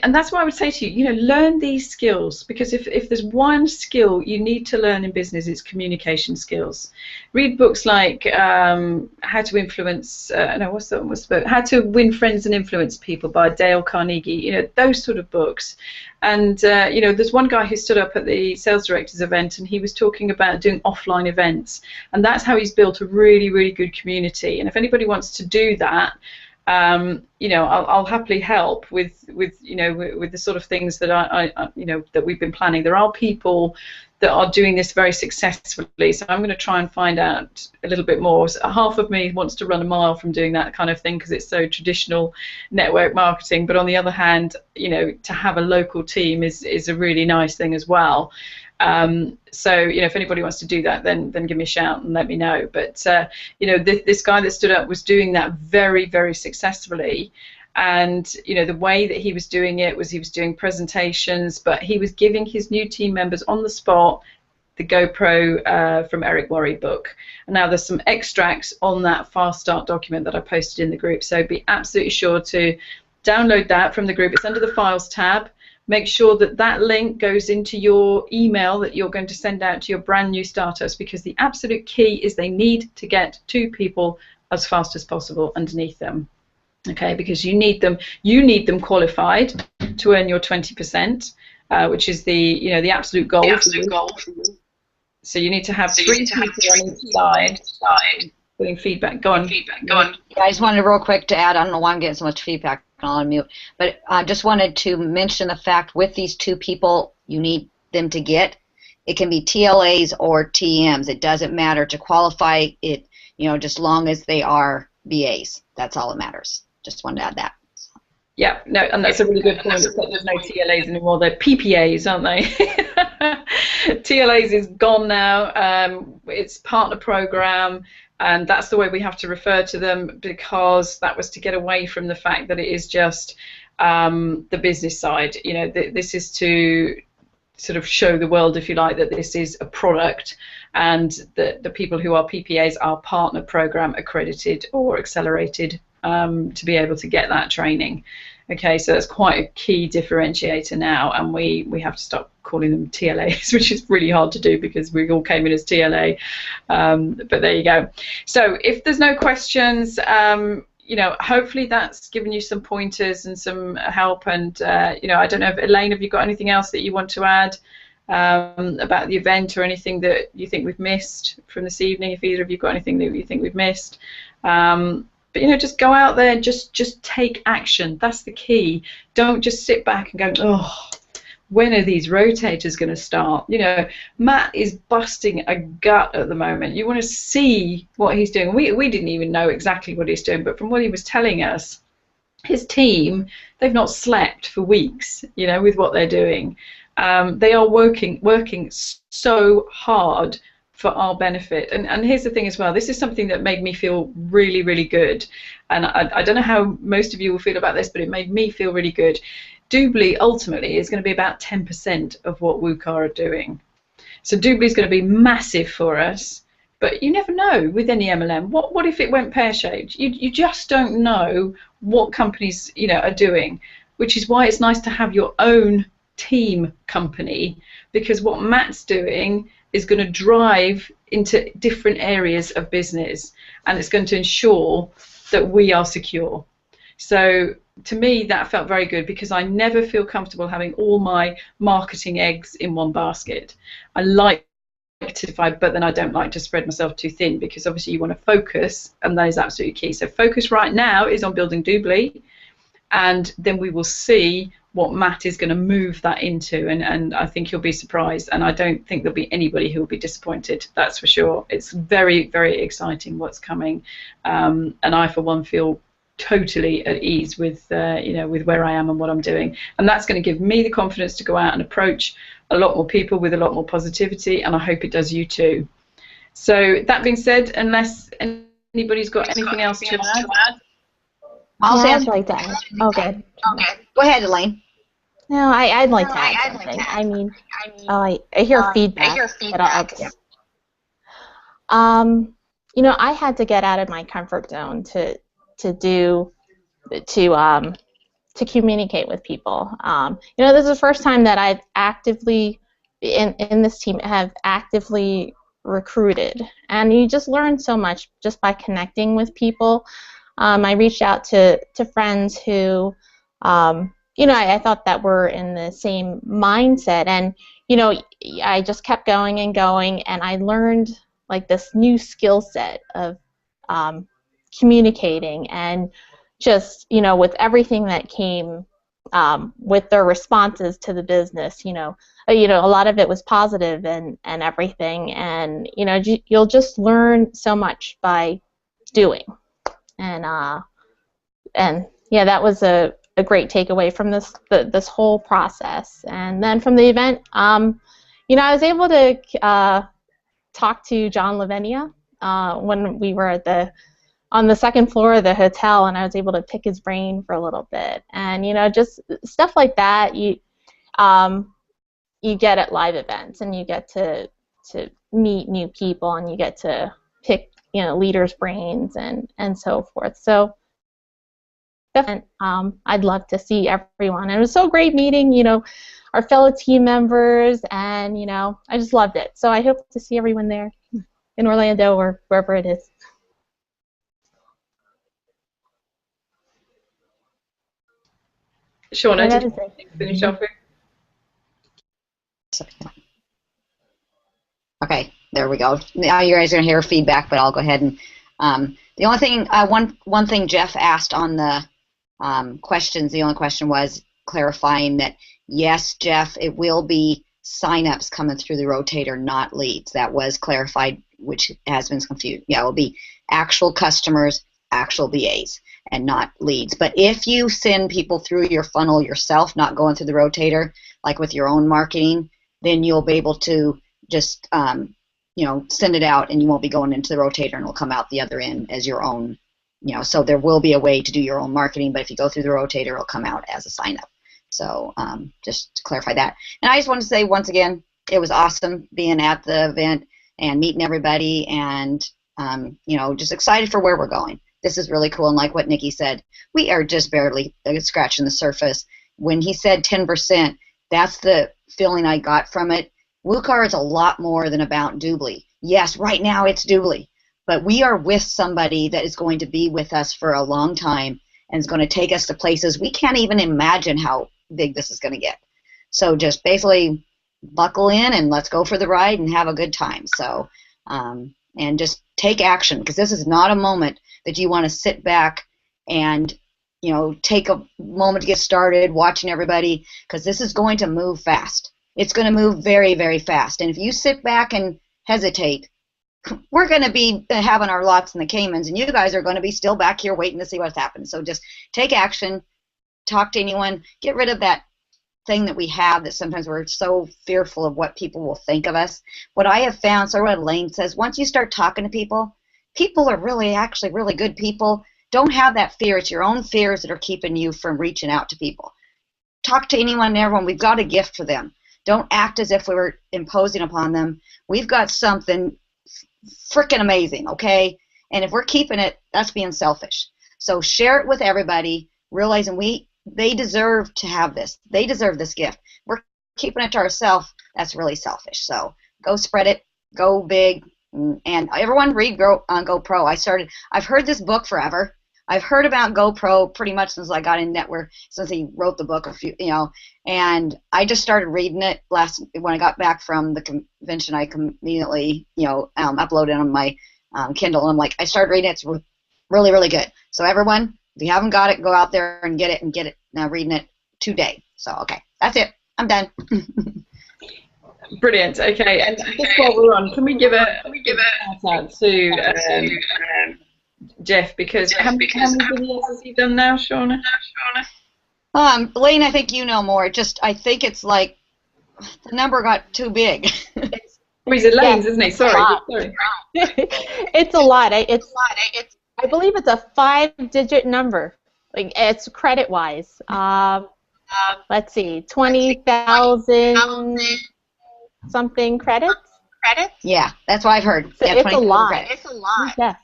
And that's what I would say to you, learn these skills, because if there's one skill you need to learn in business, it's communication skills. Read books like How to Influence, what's the book? How to Win Friends and Influence People by Dale Carnegie, those sort of books. And, there's one guy who stood up at the sales directors event, and he was talking about doing offline events. And that's how he's built a really, really good community. And if anybody wants to do that, I'll happily help with the sort of things that that we've been planning. There are people that are doing this very successfully, so I'm going to try and find out a little bit more. So half of me wants to run a mile from doing that kind of thing, because it's so traditional network marketing, but on the other hand, to have a local team is a really nice thing as well. So if anybody wants to do that, then give me a shout and let me know. But this guy that stood up was doing that very, very successfully, and the way that he was doing it was he was doing presentations, but he was giving his new team members on the spot the GoPro from Eric Worre book. And now there's some extracts on that Fast Start document that I posted in the group, so be absolutely sure to download that from the group. It's under the Files tab. Make sure that that link goes into your email that you're going to send out to your brand new startups, because the absolute key is they need to get 2 people as fast as possible underneath them. Okay, because you need them qualified to earn your 20%, which is the absolute goal. So you need to have 3 people on each side putting feedback. Go on. Yeah, I just wanted real quick to add. I don't know why I'm getting so much feedback. I'll unmute. But I just wanted to mention the fact with these 2 people you need them to get. It can be TLAs or TMs. It doesn't matter to qualify it. Just long as they are BAs. That's all that matters. Just wanted to add that. Yeah, no, and that's a really good point. It's like there's no TLAs anymore. They're PPAs, aren't they? TLAs is gone now. It's partner program, and that's the way we have to refer to them, because that was to get away from the fact that it is just the business side. This is to sort of show the world, if you like, that this is a product, and the people who are PPAs are partner program accredited or accelerated to be able to get that training. Okay, so that's quite a key differentiator now, and we have to stop calling them TLAs, which is really hard to do because we all came in as TLA. But there you go. So if there's no questions, hopefully that's given you some pointers and some help. And I don't know if Elaine, have you got anything else that you want to add about the event, or anything that you think we've missed from this evening? If either of you got anything that you think we've missed. But just go out there and just take action. That's the key. Don't just sit back and go, oh, when are these rotators going to start? You know, Matt is busting a gut at the moment. You want to see what he's doing. We didn't even know exactly what he's doing, but from what he was telling us, his team, they've not slept for weeks, you know, with what they're doing. They are working so hard for our benefit. And here's the thing as well, this is something that made me feel really, really good. And I don't know how most of you will feel about this, but it made me feel really good. Doobly ultimately is going to be about 10% of what Wukar are doing. So Doobly is going to be massive for us, but you never know with any MLM. What if it went pear-shaped? You just don't know what companies, you know, are doing, which is why it's nice to have your own team company, because what Matt's doing is going to drive into different areas of business, and it's going to ensure that we are secure. So to me, that felt very good, because I never feel comfortable having all my marketing eggs in one basket. I like to divide, but then I don't like to spread myself too thin, because obviously you want to focus, and that is absolutely key. So focus right now is on building Doobly, and then we will see what Matt is going to move that into, and I think you'll be surprised, and I don't think there'll be anybody who will be disappointed, that's for sure. It's very, very exciting what's coming, and I for one feel totally at ease with you know, with where I am and what I'm doing, and that's going to give me the confidence to go out and approach a lot more people with a lot more positivity, and I hope it does you too. So that being said, unless anybody's got anything else to add. I'd like to add. Okay. Go ahead, Elaine. No, I'd like to add something. I mean, I hear feedback, but I'll just, you know, I had to get out of my comfort zone to communicate with people. You know, this is the first time that I've actively, in this team, have actively recruited, and you just learn so much just by connecting with people. I reached out to friends who, you know, I thought that were in the same mindset, and you know, I just kept going and going, and I learned like this new skill set of communicating, and just, you know, with everything that came with their responses to the business, you know, a lot of it was positive and everything, and you know, you'll just learn so much by doing, and yeah, that was a great takeaway from this whole process. And then from the event, you know, I was able to talk to John Lavinia when we were on the second floor of the hotel, and I was able to pick his brain for a little bit. And you know, just stuff like that you get at live events, and you get to meet new people, and you get to pick, you know, leaders' brains and so forth. So definitely, I'd love to see everyone. And it was so great meeting, you know, our fellow team members, and you know, I just loved it. So I hope to see everyone there in Orlando or wherever it is. Shauna, did you finish off with? Okay, there we go. Now you guys are gonna hear feedback, but I'll go ahead and the only thing, one thing Jeff asked on the questions. The only question was clarifying that yes, Jeff, it will be sign-ups coming through the rotator, not leads. That was clarified, which has been confused. Yeah, it will be actual customers, actual BAs, and not leads. But if you send people through your funnel yourself, not going through the rotator, like with your own marketing, then you'll be able to just you know, send it out, and you won't be going into the rotator, and it'll come out the other end as your own. You know, so there will be a way to do your own marketing, but if you go through the rotator, it'll come out as a sign-up. So just to clarify that. And I just want to say once again, it was awesome being at the event and meeting everybody, and you know, just excited for where we're going. This is really cool, and like what Nikki said, we are just barely scratching the surface. When he said 10%, that's the feeling I got from it. Wukar is a lot more than about Doobly. Yes, right now it's Doobly, but we are with somebody that is going to be with us for a long time and is going to take us to places we can't even imagine how big this is going to get. So just basically buckle in and let's go for the ride and have a good time. So and just take action, because this is not a moment that you want to sit back and you know, take a moment to get started, watching everybody, because this is going to move fast. It's going to move very, very fast. And if you sit back and hesitate, we're going to be having our lots in the Caymans, and you guys are going to be still back here waiting to see what's happened. So just take action, talk to anyone, get rid of that thing that we have that sometimes we're so fearful of what people will think of us. What I have found, so what Elaine says, once you start talking to people, people are really actually really good people. Don't have that fear. It's your own fears that are keeping you from reaching out to people. Talk to anyone and everyone. We've got a gift for them. Don't act as if we were imposing upon them. We've got something freaking amazing, okay? And if we're keeping it, that's being selfish. So share it with everybody, realizing they deserve to have this. They deserve this gift. We're keeping it to ourselves. That's really selfish. So go spread it. Go big. And everyone read on GoPro. I've heard this book forever. I've heard about GoPro pretty much since I got in network, since he wrote the book and I just started reading it when I got back from the convention. I immediately, uploaded on my Kindle, and I started reading it. It's really, really good. So everyone, if you haven't got it, go out there and get it. Now reading it today. So okay, that's it. I'm done. Brilliant. Okay, and just while we're on, can we give a shout out to Jeff, because how many videos has he done now, Shauna? Elaine, I think you know more. I think it's like the number got too big. He's Elaine's, isn't he? Sorry. It's a lot. I believe it's a 5-digit number. It's credit-wise. Let's see, 20,000 something credits. Yeah, that's what I've heard. So yeah, it's a lot. It's a lot. Yeah.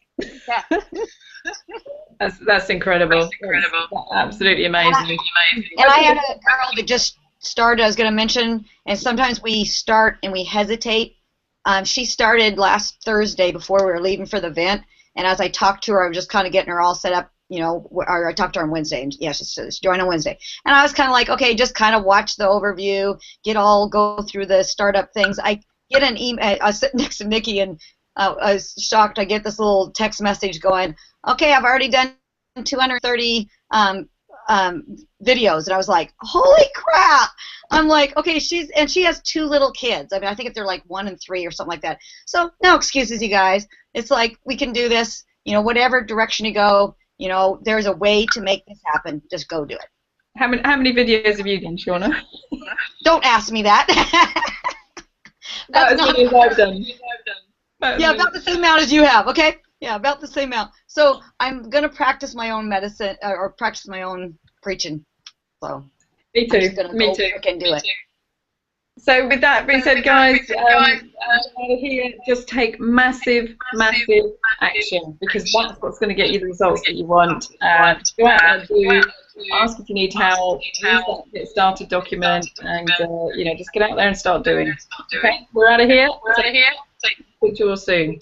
That's incredible. That's absolutely amazing. And I had a girl that just started, I was going to mention, and sometimes we start and we hesitate. She started last Thursday before we were leaving for the event, and as I talked to her, I was just kind of getting her all set up, or I talked to her on Wednesday, and yeah, she joined on Wednesday. And I was kind of like, okay, just kind of watch the overview, go through the startup things. I get an email, I was sitting next to Nikki, and I was shocked. I get this little text message going, okay, I've already done 230 videos, and I was like, holy crap! I'm like, okay, she has 2 little kids. I mean, I think they're like 1 and 3 or something like that. So no excuses, you guys. It's like we can do this. Whatever direction you go, there's a way to make this happen. Just go do it. How many videos have you done, Shauna? Don't ask me that. That's as many as I've done. Yeah, about the same amount as you have, okay? Yeah, about the same amount. So I'm going to practice my own medicine, or practice my own preaching. So me too. Me too. And do it. So with that being said, guys, here, just take massive action, because that's what's going to get you the results that you want. Go out there and do. Ask if you need help. Use that Get Started document, and just get out there and start doing. Okay, we're out of here. Speak to you all soon.